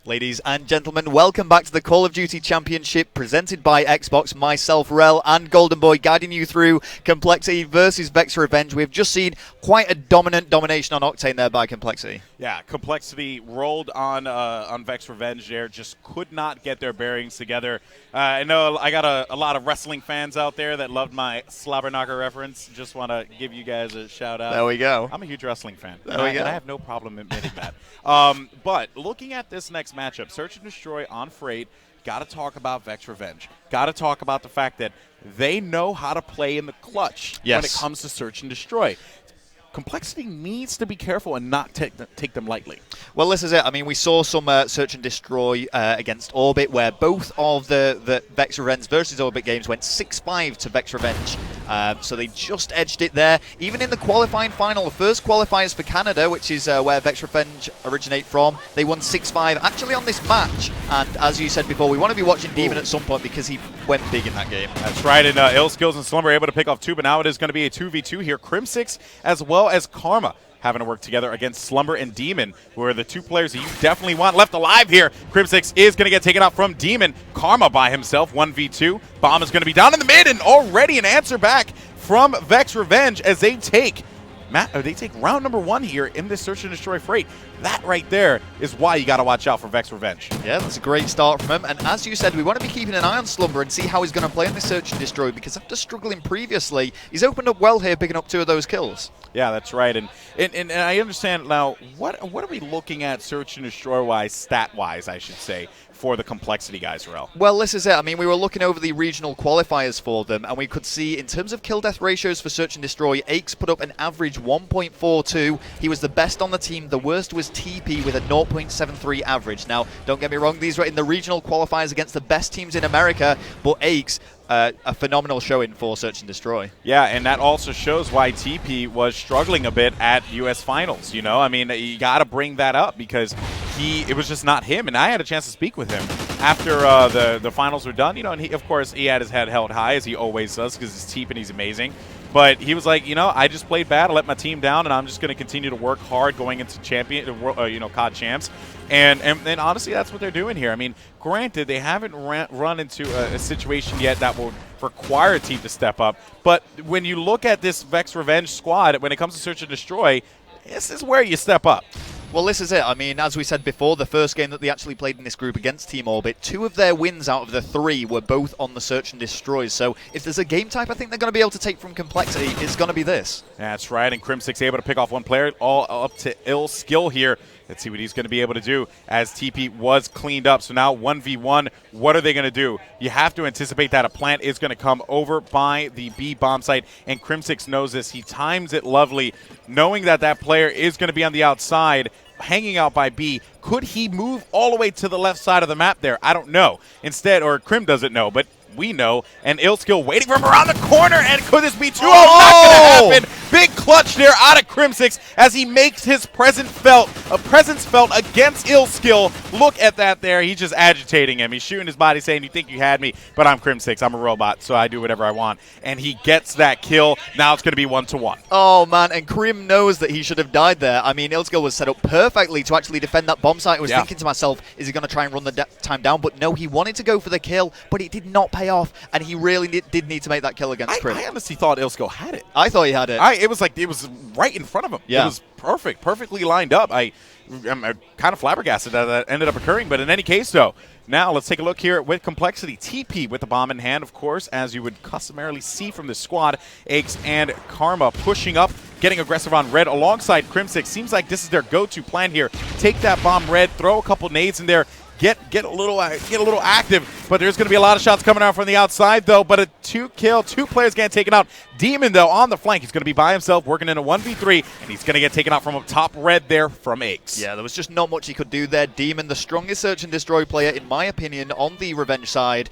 Ladies and gentlemen, welcome back to the Call of Duty Championship presented by Xbox. Myself, Rel, and Golden Boy guiding you through Complexity versus Vexx Revenge. We've just seen quite a domination on Octane there by Complexity. Yeah, Complexity rolled on Vexx Revenge there, just could not get their bearings together. I know I got a lot of wrestling fans out there that loved my Slobberknocker reference. Just want to give you guys a shout out. There we go. I'm a huge wrestling fan. There we go. And I have no problem admitting that. But looking at this next matchup, Search and Destroy on Freight, got to talk about Vexx Revenge. Got to talk about the fact that they know how to play in the clutch when it comes to Search and Destroy. Complexity needs to be careful and not take them lightly. Well, this is it. I mean, we saw some Search and Destroy against Orbit, where both of the Vexx Revenge versus Orbit games went 6-5 to Vexx Revenge. So they just edged it there. Even in the qualifying final, the first qualifiers for Canada, which is where Vexx Revenge originate from, they won 6-5 actually on this match. And as you said before, we want to be watching Demon at some point because he went big in that game. That's right, and Illskills and Slumber able to pick off two, but now it is going to be a 2v2 here. Crimsix as well as Karma having to work together against Slumber and Demon, who are the two players that you definitely want left alive here. Crimsix is going to get taken out from Demon. Karma by himself, 1v2. Bomb is going to be down in the mid, and already an answer back from Vexx Revenge as they take round number 1 here in this Search and Destroy Freight. That right there is why you got to watch out for Vexx Revenge. Yeah, that's a great start from him. And as you said, we want to be keeping an eye on Slumber and see how he's going to play in this Search and Destroy, because after struggling previously, he's opened up well here, picking up 2 of those kills. Yeah, that's right. And I understand now, what are we looking at Search and Destroy-wise, stat-wise, I should say, for the Complexity guys, Rel? Well, this is it. I mean, we were looking over the regional qualifiers for them, and we could see, in terms of kill-death ratios for Search and Destroy, Aches put up an average 1.42. He was the best on the team. The worst was TP with a 0.73 average. Now, don't get me wrong, these were in the regional qualifiers against the best teams in America, but Aches, a phenomenal showing for Search and Destroy. Yeah, and that also shows why TP was struggling a bit at U.S. Finals, you know? I mean, you got to bring that up because it was just not him, and I had a chance to speak with him after the finals were done, you know, and of course, he had his head held high, as he always does, because he's TP and he's amazing. But he was like, you know, I just played bad, I let my team down, and I'm just going to continue to work hard going into COD champs. And honestly, that's what they're doing here. I mean, granted, they haven't run into a situation yet that will require a team to step up. But when you look at this Vexx Revenge squad, when it comes to Search and Destroy, this is where you step up. Well, this is it. I mean, as we said before, the first game that they actually played in this group against Team Orbit, 2 of their wins out of the 3 were both on the Search and Destroy. So if there's a game type I think they're going to be able to take from Complexity, it's going to be this. That's right, and Crimsix able to pick off one player, all up to ill skill here. Let's see what he's going to be able to do as TP was cleaned up. So now 1v1, what are they going to do? You have to anticipate that a plant is going to come over by the B bomb site, and Crimsix knows this. He times it lovely, knowing that that player is going to be on the outside, hanging out by B. Could he move all the way to the left side of the map there? I don't know. Instead, or Crim doesn't know, but we know. And Illskill waiting for him around the corner, and could this be 2-0? Not going to happen. Big clutch there out of Crimsix as he makes his presence felt against Illskill. Look at that there. He's just agitating him. He's shooting his body saying, you think you had me, but I'm Crimsix. I'm a robot, so I do whatever I want. And he gets that kill. Now it's going to be 1-1. Oh, man, and Krim knows that he should have died there. I mean, Illskill was set up perfectly to actually defend that bomb site. I was thinking to myself, is he going to try and run the time down? But no, he wanted to go for the kill, but it did not pay off, and he really did need to make that kill against Krim. I honestly thought Illskill had it. I thought he had it. It was like it was right in front of him. Yeah. It was perfectly lined up. I'm kind of flabbergasted that ended up occurring, but in any case, though, now let's take a look here with Complexity. TP with the bomb in hand, of course, as you would customarily see from the squad. Aches and Karma pushing up, getting aggressive on Red alongside Crimsix. Seems like this is their go-to plan here. Take that bomb Red, throw a couple nades in there, get a little active, but there's going to be a lot of shots coming out from the outside, though. But a 2-kill, 2 players getting taken out. Demon, though, on the flank. He's going to be by himself, working in a 1v3, and he's going to get taken out from up top Red there from Aches. Yeah, there was just not much he could do there. Demon, the strongest Search and Destroy player, in my opinion, on the Revenge side,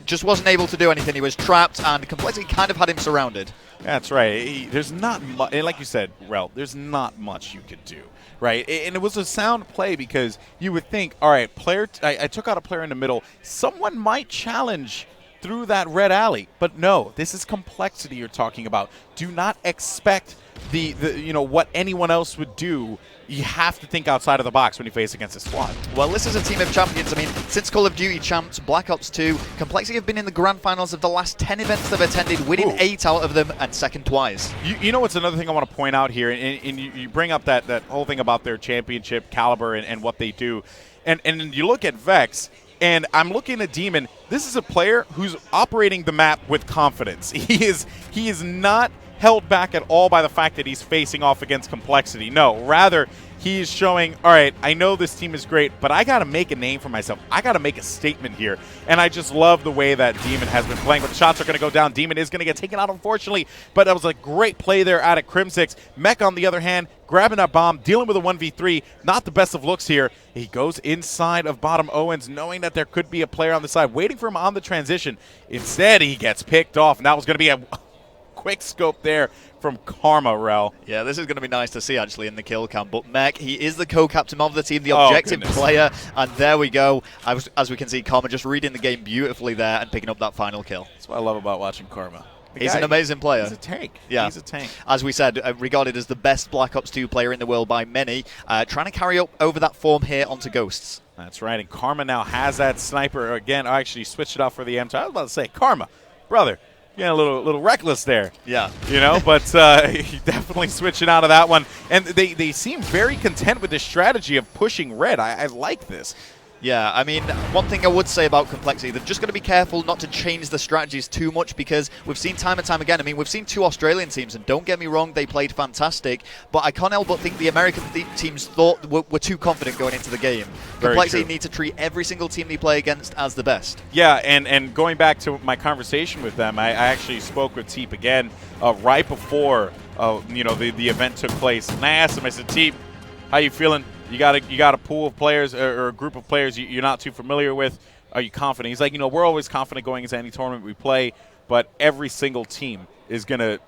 just wasn't able to do anything. He was trapped, and Complexity kind of had him surrounded. That's right. There's not much, like you said, Rel, there's not much you could do. Right, and it was a sound play because you would think, all right, I took out a player in the middle. Someone might challenge through that red alley. But no, this is complexity you're talking about. Do not expect the what anyone else would do. You have to think outside of the box when you face against a squad. Well, this is a team of champions. I mean, since Call of Duty champs, Black Ops 2, Complexity have been in the grand finals of the last 10 events they've attended, winning 8 out of them and second twice. You know what's another thing I want to point out here, and you bring up that whole thing about their championship caliber and what they do, and you look at Vexx, and I'm looking at Demon. This is a player who's operating the map with confidence. He is not held back at all by the fact that he's facing off against Complexity. No, rather, he is showing, all right, I know this team is great, but I got to make a name for myself. I got to make a statement here. And I just love the way that Demon has been playing. But the shots are going to go down. Demon is going to get taken out, unfortunately. But that was a great play there out of Crimsix. Mech, on the other hand, grabbing that bomb, dealing with a 1v3. Not the best of looks here. He goes inside of bottom Owens, knowing that there could be a player on the side, waiting for him on the transition. Instead, he gets picked off. And that was going to be a quick scope there from Karma, Rel. Yeah, this is going to be nice to see, actually, in the kill cam. But Mech, he is the co-captain of the team, the objective player. And there we go. As we can see, Karma just reading the game beautifully there and picking up that final kill. That's what I love about watching Karma. He's an amazing player. He's a tank. Yeah. He's a tank. As we said, regarded as the best Black Ops 2 player in the world by many, trying to carry up over that form here onto Ghosts. That's right. And Karma now has that sniper again. I actually switched it off for the M2. I was about to say, Karma, brother, getting a little reckless there. Yeah. But he definitely switching out of that one. And they seem very content with this strategy of pushing red. I like this. Yeah, I mean, one thing I would say about Complexity, they've just got to be careful not to change the strategies too much, because we've seen time and time again, I mean, we've seen 2 Australian teams, and don't get me wrong, they played fantastic, but I can't help but think the American teams thought were too confident going into the game. Complexity need to treat every single team they play against as the best. Yeah, and going back to my conversation with them, I actually spoke with Teep again right before the event took place, and I asked him, I said, Teep, how you feeling? You got a pool of players or a group of players you're not too familiar with. Are you confident? He's like, we're always confident going into any tournament we play, but every single team is gonna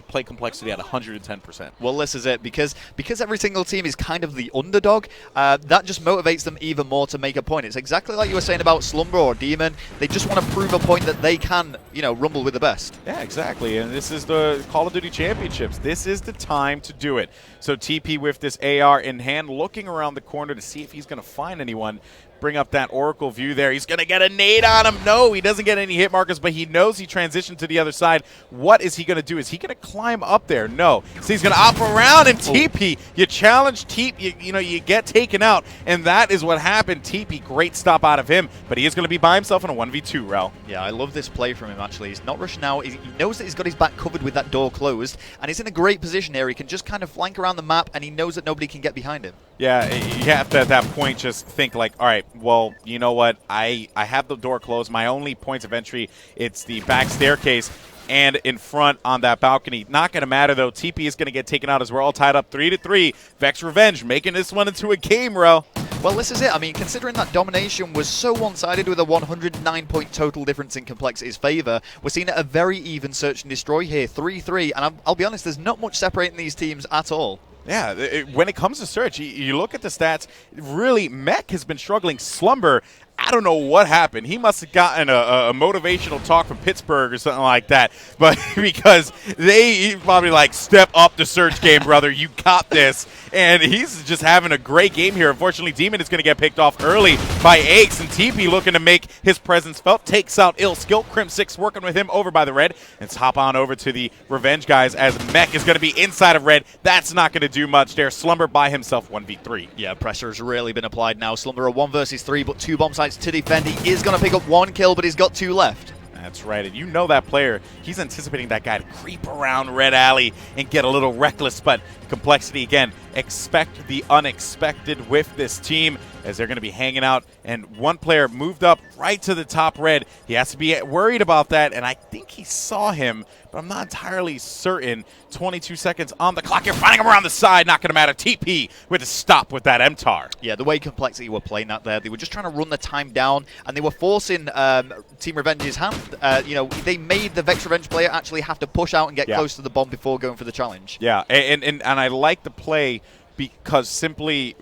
play Complexity at 110%. Well, this is it, because every single team is kind of the underdog. That just motivates them even more to make a point. It's exactly like you were saying about Slumber or Demon. They just want to prove a point that they can, rumble with the best. Yeah, exactly. And this is the Call of Duty Championships. This is the time to do it. So TP with this AR in hand, looking around the corner to see if he's going to find anyone. Bring up that Oracle view there. He's going to get a nade on him. No, he doesn't get any hit markers, but he knows he transitioned to the other side. What is he going to do? Is he going to climb up there? No. So he's going to op around and TP. You challenge TP, you get taken out, and that is what happened. TP, great stop out of him, but he is going to be by himself in a 1v2, Rel. Yeah, I love this play from him, actually. He's not rushing out. He knows that he's got his back covered with that door closed, and he's in a great position here. He can just kind of flank around the map, and he knows that nobody can get behind him. Yeah, you have to, at that point, just think like, all right, well, you know what? I have the door closed. My only points of entry, it's the back staircase and in front on that balcony. Not going to matter, though. TP is going to get taken out as we're all tied up 3-3. Vexx Revenge making this one into a game, Ro. Well, this is it. I mean, considering that domination was so one-sided with a 109-point total difference in Complexity's favor, we're seeing a very even search and destroy here, 3-3. And I'll be honest, there's not much separating these teams at all. Yeah, when it comes to search, you look at the stats, really, Mech has been struggling. Slumber, I don't know what happened. He must have gotten a motivational talk from Pittsburgh or something like that. But because he's probably like, step up the search game, brother. You got this. And he's just having a great game here. Unfortunately, Demon is going to get picked off early by Aches. And TP looking to make his presence felt. Takes out Ill Skill. Crim6 working with him over by the red. Let's hop on over to the Revenge guys as Mech is going to be inside of red. That's not going to do much there. Slumber by himself, 1v3. Yeah, pressure has really been applied now. Slumber a 1 versus 3, but 2 bomb sites to defend. He is going to pick up 1 kill, but he's got 2 left. That's right, and you know that player, he's anticipating that guy to creep around Red Alley and get a little reckless, but Complexity, again, expect the unexpected with this team as they're going to be hanging out, and one player moved up right to the top red. He has to be worried about that, and I think he saw him, but I'm not entirely certain. 22 seconds on the clock. You're finding him around the side. Not going to matter. TP with a stop with that MTAR. Yeah, the way Complexity were playing that there, they were just trying to run the time down, and they were forcing Team Revenge's hand. They made the Vexx Revenge player actually have to push out and get close to the bomb before going for the challenge. Yeah, and I like the play because simply,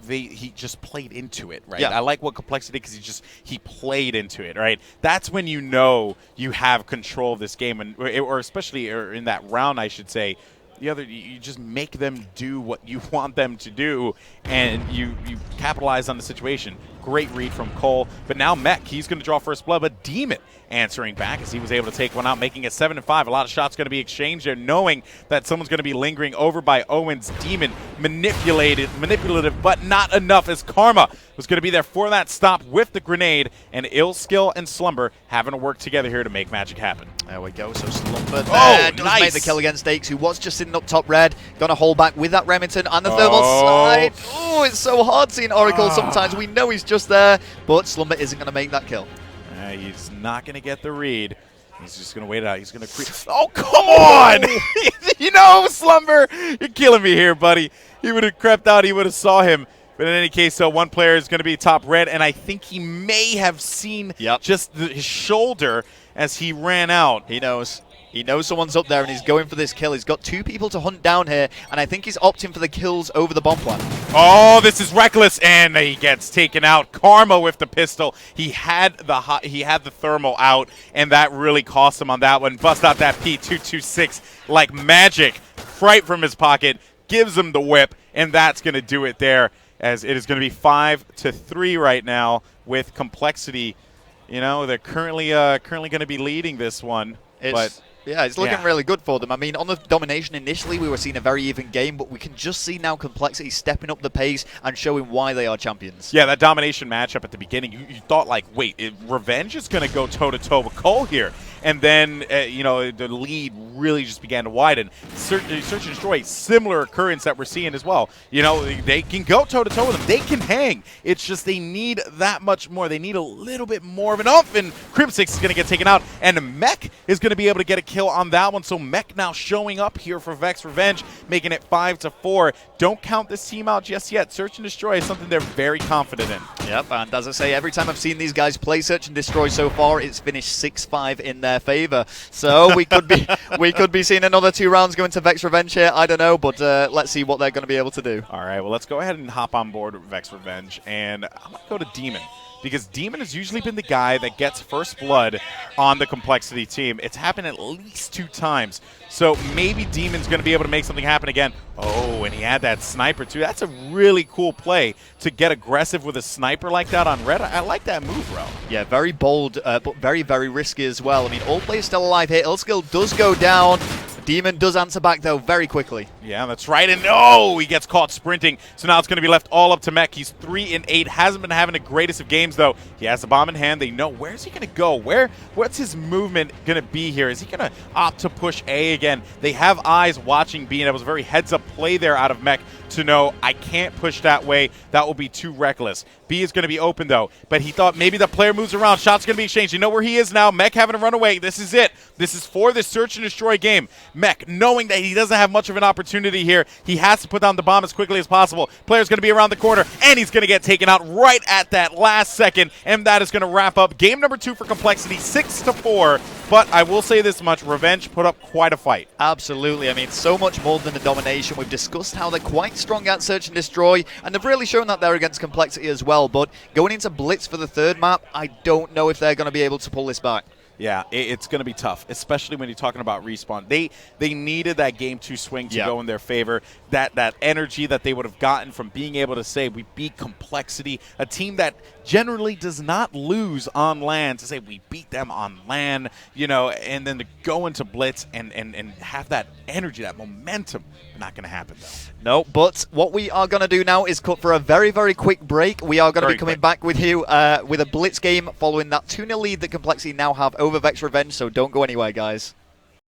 he just played into it, right? Yeah. I like what Complexity did because he played into it, right? That's when you know you have control of this game, or especially in that round, I should say. You just make them do what you want them to do, and you capitalize on the situation. Great read from Cole, but now Mech, he's going to draw first blood, but Demon answering back as he was able to take one out, making it 7-5. A lot of shots going to be exchanged there, knowing that someone's going to be lingering over by Owens. Demon manipulative, but not enough, as Karma was going to be there for that stop with the grenade, and Ill Skill and Slumber having to work together here to make magic happen. There we go. So Slumber there does nice. make the kill against Akes, who was just sitting up top red. Going to hold back with that Remington and the thermal slide. Oh, it's so hard seeing Oracle sometimes. We know he's just there, but Slumber isn't going to make that kill. He's not going to get the read. He's just going to wait it out. He's going to creep. Oh, come on! You know, Slumber, you're killing me here, buddy. He would have crept out. He would have saw him. But in any case, so one player is going to be top red, and I think he may have seen just his shoulder as he ran out. He knows. He knows someone's up there, and he's going for this kill. He's got 2 people to hunt down here, and I think he's opting for the kills over the bomb plant. Oh, this is reckless, and he gets taken out. Karma with the pistol. He had the thermal out, and that really cost him on that one. Bust out that P226 like magic. Fright from his pocket, gives him the whip, and that's going to do it there, as it is going to be 5-3 right now with Complexity. You know, they're currently going to be leading this one. Yeah, it's looking really good for them. I mean, on the domination initially, we were seeing a very even game, but we can just see now Complexity stepping up the pace and showing why they are champions. Yeah, that domination matchup at the beginning, you thought like, wait, Revenge is going to go toe-to-toe with Cole here. And then, the lead really just began to widen. Search and Destroy, similar occurrence that we're seeing as well. You know, they can go toe-to-toe with them. They can hang. It's just they need that much more. They need a little bit more of an oomph, and Crimsix is going to get taken out. And Mech is going to be able to get a kill on that one. So Mech now showing up here for Vexx Revenge, making it 5-4. Don't count this team out just yet. Search and Destroy is something they're very confident in. Yep, and as I say, every time I've seen these guys play Search and Destroy so far, it's finished 6-5 in their favor. So we could be seeing another 2 rounds going to Vexx Revenge here. I don't know, but let's see what they're going to be able to do. All right, well, let's go ahead and hop on board with Vexx Revenge, and I'm going to go to Demon, because Demon has usually been the guy that gets first blood on the Complexity team. It's happened at least 2 times. So maybe Demon's going to be able to make something happen again. Oh, and he had that sniper too. That's a really cool play to get aggressive with a sniper like that on red. I like that move, Ro. Yeah, very bold, but very, very risky as well. I mean, all players still alive here. Illskill does go down. Demon does answer back, though, very quickly. Yeah, that's right. And oh, he gets caught sprinting. So now it's going to be left all up to Mech. He's 3-8. Hasn't been having the greatest of games, though. He has the bomb in hand. They know, where's he going to go? What's his movement going to be here? Is he going to opt to push A again? They have eyes watching B, and it was a very heads-up play there out of Mech to know, I can't push that way. That will be too reckless. B is going to be open, though. But he thought maybe the player moves around. Shots going to be exchanged. You know where he is now. Mech having to run away. This is it. This is for the Search and Destroy game. Mech, knowing that he doesn't have much of an opportunity here, he has to put down the bomb as quickly as possible. Player's going to be around the corner, and he's going to get taken out right at that last second. And that is going to wrap up game number 2 for Complexity, 6-4. But I will say this much, Revenge put up quite a fight. Absolutely. I mean, so much more than the domination. We've discussed how they're quite strong at Search and Destroy, and they've really shown that there against Complexity as well. But going into Blitz for the 3rd map, I don't know if they're going to be able to pull this back. Yeah, it's going to be tough, especially when you're talking about Respawn. They needed that game 2 swing to go in their favor. That energy that they would have gotten from being able to say, we beat Complexity, a team that generally does not lose on LAN, to say we beat them on LAN, and then to go into Blitz and have that energy, that momentum. Not going to happen, though. No, but what we are going to do now is cut for a very, very quick break. We are going to be coming back with you with a Blitz game following that 2-0 lead that Complexity now have over Vexx Revenge, so don't go anywhere, guys.